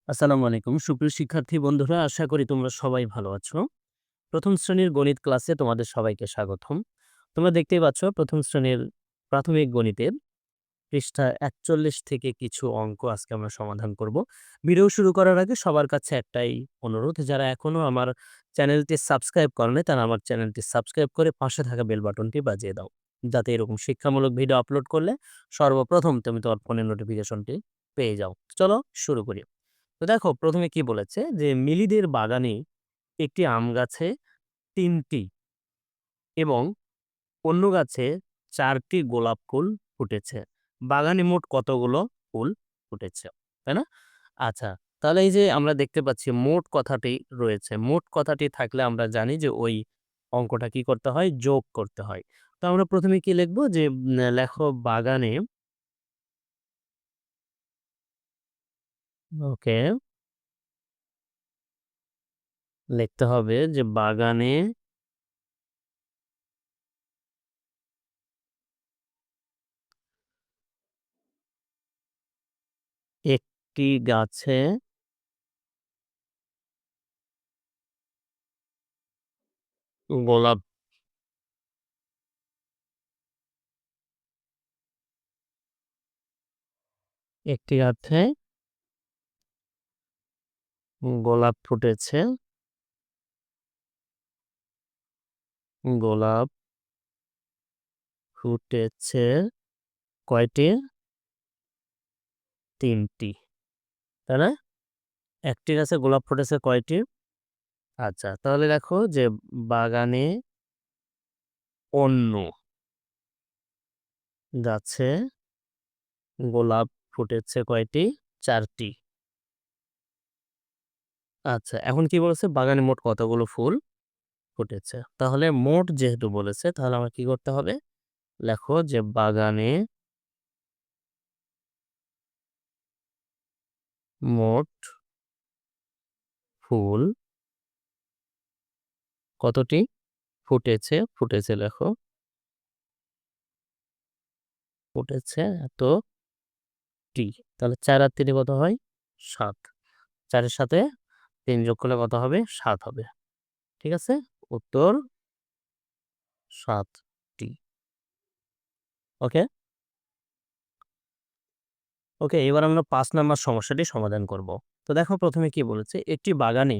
আসসালামু আলাইকুম। সুপ্রিয় শিক্ষার্থী বন্ধুরা, আশা করি তোমরা সবাই ভালো আছো। ১ম শ্রেণীর গণিত ক্লাসে তোমাদের সবাইকে স্বাগতম। তোমরা দেখতেই পাচ্ছ ১ম শ্রেণীর প্রাথমিক গণিতের পৃষ্ঠা ৪১ থেকে কিছু অঙ্ক আজকে আমরা সমাধান করব। ভিডিও শুরু করার আগে সবার কাছে একটাই অনুরোধ, যারা এখনো আমার চ্যানেলটি সাবস্ক্রাইব করোনি তারা আমার চ্যানেলটি সাবস্ক্রাইব করে পাশে থাকা বেল বাটনটি বাজিয়ে দাও। যাতে এরকম শিক্ষামূলক ভিডিও আপলোড করলে সর্বপ্রথম তুমি তোমার ফোনের নোটিফিকেশনটি পেয়ে যাও। চলো শুরু করি। তো দেখো, ১ম এ কি বলেছে যে মিলিদের বাগানে একটি আম গাছে ৩ টি এবং অন্য গাছে ৪ টি গোলাপ ফুল ফুটেছে। বাগানে মোট কতগুলো ফুল ফুটেছে? তাই না? আচ্ছা, তাহলে এই যে আমরা দেখতে পাচ্ছি মোট কথাটি রয়েছে। মোট কথাটি থাকলে আমরা জানি যে ওই অঙ্কটা কি করতে হয়? যোগ করতে হয়। তো আমরা ১ম এ কি লিখব যে লেখো বাগানে। ওকে, লিখতে হবে যে বাগানে একটি গাছে গোলাপ একটি গাছে গোলাপ ফুটেছে। গোলাপ ফুটেছে কয়টি? ৩ টি। তাই না? একটি গাছে গোলাপ ফুটেছে কয়টি? আচ্ছা, তাহলে দেখো যে বাগানে অন্য গাছে গোলাপ ফুটেছে কয়টি? ৪ টি। আচ্ছা, এখন কি বলেছে? বাগানে মোট কতগুলো ফুল ফুটেছে। তাহলে মোট যেহেতু বলেছে তাহলে আমার কি করতে হবে? লেখো যে বাগানে মোট ফুল কতটি? ফুটেছে, ফুটেছে লেখো। ফুটেছে এতটি। তাহলে ৪ আর ৩ এ কত হয়? ৭। ৪ এর সাথে ৩ যোগ করলে কত হবে? ৭ হবে। ঠিক আছে? উত্তর ৭ টি। ওকে? ওকে, এবার আমরা ৫ নাম্বার সমস্যাটি সমাধান করব। তো দেখো, ১ম এ কি বলেছে? একটি বাগানে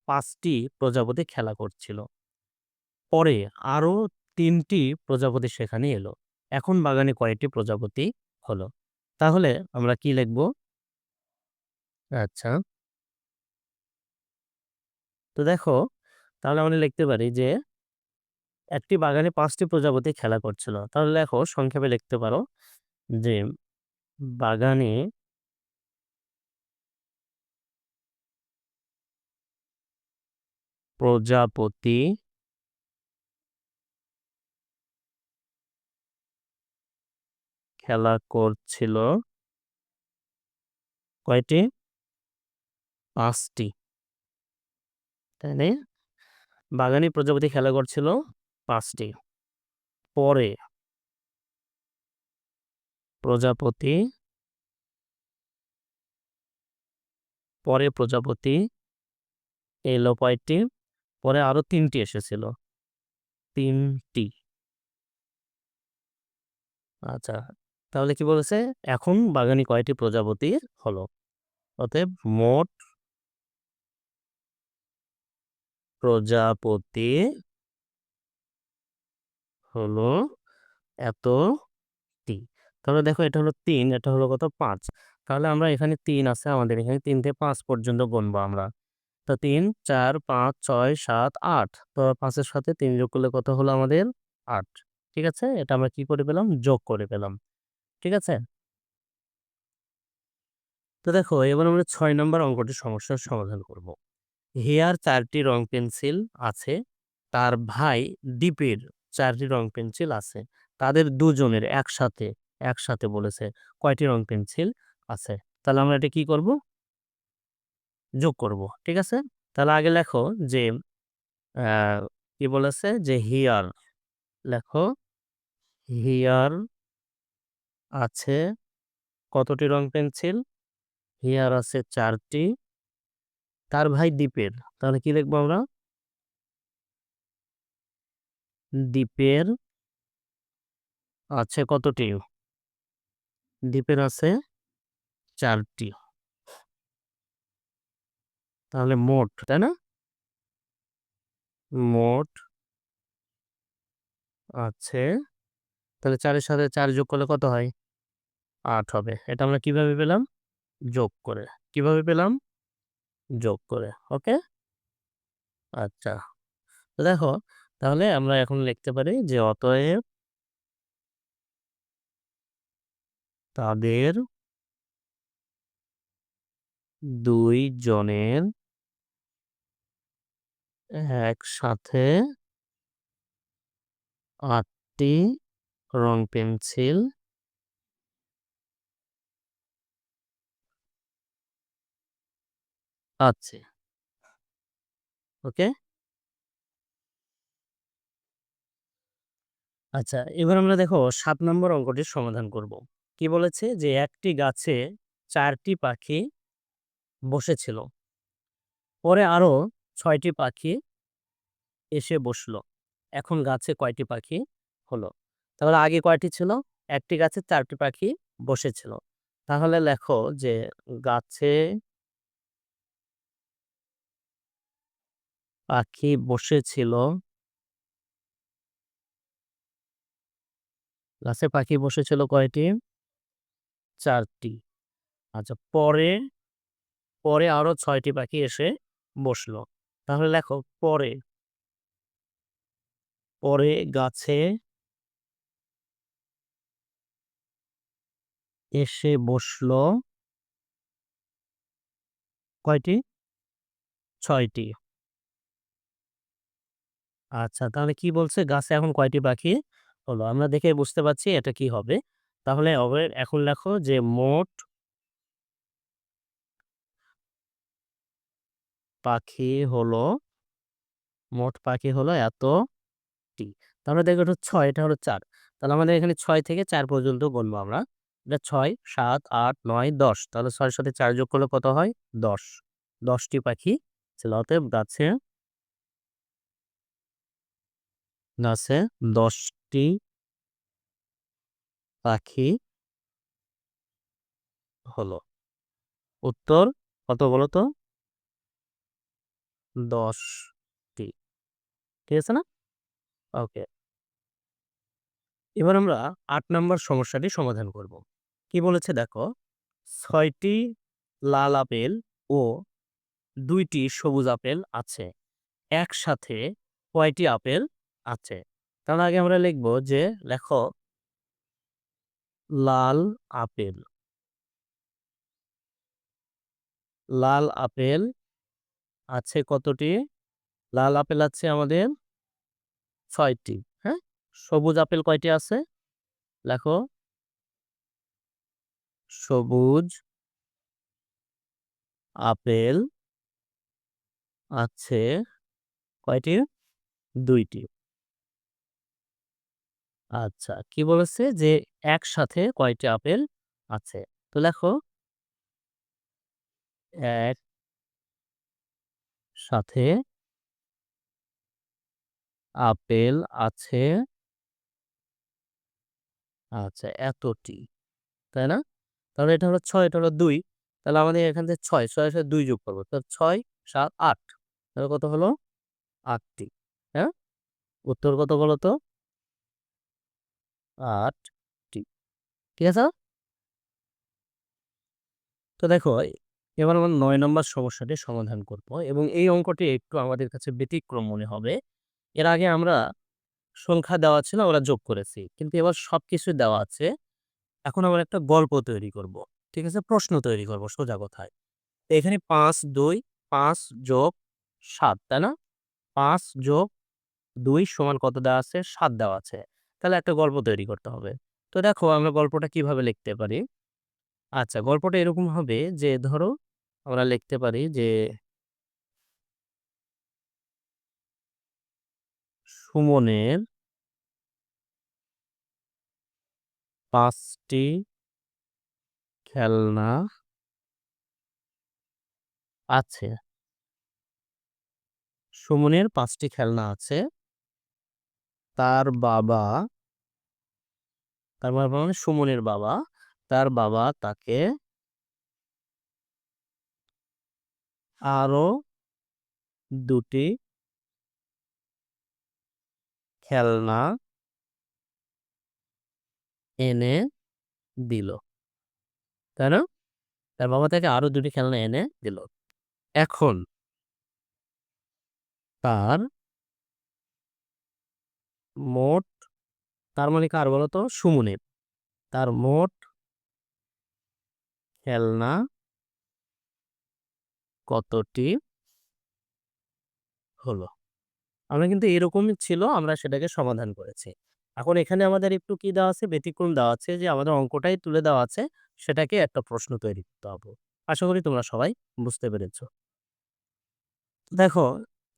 ৫ টি প্রজাপতি খেলা করছিল। পরে আরো ৩ টি প্রজাপতি সেখানে এলো। এখন বাগানে কয়টি প্রজাপতি হলো? তাহলে আমরা কি লিখব? আচ্ছা, তো দেখো, তাহলে আমরা লিখতে পারি যে একটি বাগানে ৫ টি প্রজাপতি খেলা করছিল। তাহলে লেখো, সংক্ষেপে লিখতে পারো যে বাগানে প্রজাপতি খেলা করছিল কয়টি? ৫ টি। তাই না? বাগানে প্রজাপতি খেলা করছিল ৫ টি। পরে প্রজাপতি প্রজাপতি এলো কয়টি? পরে আরো ৩ টি এসেছিল। ৩ টি। আচ্ছা, তাহলে কি বলেছে? এখন বাগানে কয়টি প্রজাপতি হলো? অতএব মোট প্রজাপতি হলো এতটি। তাহলে দেখো, এটা হলো ৩, এটা হলো কত? ৫। তাহলে আমরা এখানে ৩ আছে, আমাদের এখানে ৩ থেকে ৫ পর্যন্ত গুনবো আমরা। তো ৩, ৪, ৫, ৬, ৭, ৮। তো ৫ এর সাথে ৩ যোগ করলে কত হলো আমাদের? ৮। ঠিক আছে? এটা আমরা কি করে পেলাম? যোগ করে পেলাম। ঠিক আছে? তো দেখো, এবার আমরা ৬ নম্বর অঙ্কটির সমস্যার সমাধান করব। হিয়ার ৪ টি রং পেন্সিল আছে। তার ভাই দীপের ৪ টি রং পেন্সিল আছে। তাদের দুজনের একসাথে বলেছে কয়টি রং পেন্সিল আছে? তাহলে আমরা এটা কি করব? যোগ করব। ঠিক আছে? তাহলে আগে লেখো যে আ কি বলেছে? যে হিয়ার লেখো, হিয়ার আছে কতটি রং পেন্সিল? হেয়ার আছে 4টি, তার ভাই দ্বীপের। তাহলে কি লিখবো আমরা? দ্বীপের আছে কতটি? দ্বীপের আছে 4টি। তাহলে মোট, তাই না? মোট আছে, তাহলে 4 এর সাথে 4 যোগ করলে কত হয়? 8 হবে। এটা আমরা কিভাবে পেলাম? যোগ করে। কিভাবে পেলাম? যোগ করে। ওকে? আচ্ছা। তো দেখো, তাহলে আমরা এখন লিখতে পারি যে অতএব তাদের 2 জনের একসাথে 8টি রং পেন্সিল আছে। ওকে? আচ্ছা, এবার আমরা দেখো ৭ নম্বর অঙ্কটির সমাধান করব। কি বলেছে? যে একটি গাছে 4টি পাখি বসেছিল। পরে আরো 6টি পাখি এসে বসলো। এখন গাছে কয়টি পাখি হলো? তাহলে আগে কয়টি ছিল? একটি গাছে 4টি পাখি বসেছিল। তাহলে লেখো যে গাছে পাখি বসেছিল, গাছে পাখি বসেছিল কয়টি? 4টি। আচ্ছা, পরে আরো 6টি পাখি এসে বসলো। তাহলে লেখো পরে গাছে এসে বসলো কয়টি? 6টি। আচ্ছা, তাহলে কি বলছে? গাছে এখন কয়টি পাখি হলো? আমরা দেখেই বুঝতে পারছি এটা কি হবে। তাহলে এখন লেখো যে পাখি হলো মোট পাখি হলো এতটি। তাহলে দেখো এটা ৬, এটা হলো 4। তাহলে আমাদের এখানে ৬ থেকে 4 পর্যন্ত গুনবো আমরা। এটা ৬, ৭, ৮, ৯, ১০। তাহলে ৬ এর সাথে ৪ যোগ করলে কত হয়? ১০। ১০টি পাখি ছিল। অতএব গাছে ১০টি পাখি হলো। উত্তর কত বলো তো? ১০টি। ঠিক আছে না? ওকে। এবার আমরা ৮ নাম্বার সমস্যাটি সমাধান করব। কি বলেছে দেখো, ৬টি লাল আপেল ও ২টি সবুজ আপেল আছে। একসাথে কয়টি আপেল আছে? তার আগে আমরা লিখব যে লেখো লাল আপেল। লাল আপেল আছে কতটি? লাল আপেল আছে আমাদের ৬টি। হ্যাঁ? সবুজ আপেল কয়টি আছে? লেখো সবুজ আপেল আছে কয়টি? ২টি। আচ্ছা, কি বলেছে? যে একসাথে কয়টি আপেল আছে? তো লেখো একসাথে আপেল আছে আচ্ছা এতটি। তাই না? তাহলে এটা হলো ৬, এটা হলো ২। তাহলে আমাদের এখান থেকে ৬, ৬ এর সাথে ২ যোগ করব। তো ৬, ৭, ৮। তাহলে কত হলো? ৮ টি। হ্যাঁ? উত্তর কত বলো তো? ৮ টি। ঠিক আছে? তো দেখো, এবার আমরা ৯ নম্বর সমস্যাটির সমাধান করব এবং এই অঙ্কটি একটু আমাদের কাছে ব্যতিক্রম মনে হবে। এর আগে আমরা সংখ্যা দেওয়া ছিল, ওরা যোগ করেছি। কিন্তু এবার সবকিছু দেওয়া আছে। এখন আমরা একটা গল্প তৈরি করব। ঠিক আছে? প্রশ্ন তৈরি করব সোজা কথায়। তো এখানে ৫, ২, ৫ যোগ ৭, তাই না? ৫ যোগ ২ সমান কত দেওয়া আছে? ৭ দেওয়া আছে। তাহলে একটা গল্প তৈরি করতে হবে। তো দেখো আমরা গল্পটা কিভাবে লিখতে পারি? আচ্ছা, গল্পটা এরকম হবে যে ধরো আমরা লিখতে পারি যে সুমনের ৫ টি খেলনা আছে। সুমনের ৫ টি খেলনা আছে। তার বাবা, তার বাবা মানে সুমনের বাবা, তার বাবা তাকে আরো ২ টি খেলনা এনে দিল। তাই না? তার বাবা তাকে আরো ২ টি খেলনা এনে দিল। এখন তার মোট, তার মানে কার বলতো? সুমনের। তার মোট খেলনা কতটি হলো? আমরা কিন্তু এরকমই ছিল, আমরা সেটাকে সমাধান করেছি। এখন এখানে আমাদের একটু কি দেওয়া আছে? ব্যতিক্রম দেওয়া আছে যে আমাদের অঙ্কটাই তুলে দেওয়া আছে, সেটাকে একটা প্রশ্ন তৈরি করতে হবে। আশা করি তোমরা সবাই বুঝতে পেরেছ। দেখো,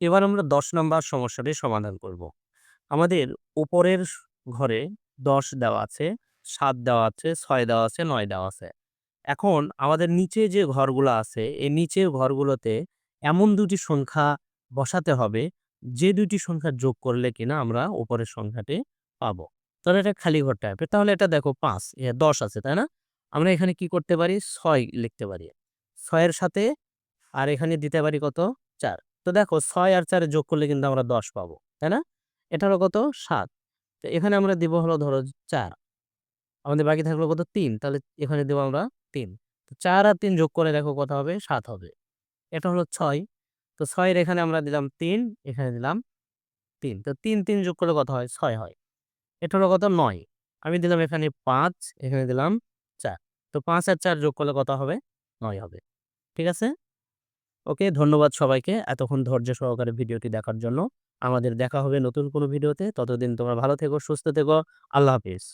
এবার আমরা ১০ নাম্বার সমস্যাটি সমাধান করব। আমাদের উপরের ঘরে ১০ দেওয়া আছে, ৭ দেওয়া আছে, ৬ দেওয়া আছে, ৯ দেওয়া আছে। এখন আমাদের নিচে যে ঘরগুলো আছে, এই নিচের ঘরগুলোতে এমন ২ টি সংখ্যা বসাতে হবে, যে ২ টি সংখ্যা যোগ করলে কিনা আমরা উপরের সংখ্যাটি পাবো। তাহলে এটা খালি ঘর টাইপের। তাহলে এটা দেখো ৫, ১০ আছে, তাই না? আমরা এখানে কি করতে পারি? ৬ লিখতে পারি। ৬ এর সাথে আর এখানে দিতে পারি কত? ৪। তো দেখো ৬ আর ৪ যোগ করলে কিন্তু আমরা ১০ পাবো, তাই না? এটা হলো কত? ৭। তো এখানে আমরা দিব হলো ধরো ৪। আমাদের বাকি থাকলো কত? ৩। তাহলে এখানে দেব আমরা ৩। তো ৪ আর ৩ যোগ করে দেখো কত হবে? ৭ হবে। এটা হলো ৬। তো ৬ এর এখানে আমরা দিলাম ৩, এখানে দিলাম ৩। তো ৩, ৩ যোগ করলে কত হয়? ৬ হয়। এটা হলো কত? ৯। আমি দিলাম এখানে ৫, এখানে দিলাম ৪। তো ৫ আর ৪ যোগ করলে কত হবে? ৯ হবে। ঠিক আছে? ওকে, ধন্যবাদ সবাইকে এতক্ষণ ধৈর্য সহকারে ভিডিওটি দেখার জন্য। আমাদের দেখা হবে নতুন কোনো ভিডিওতে। ততদিন তোমরা ভালো থেকো, সুস্থ থেকো। আল্লাহ হাফেজ।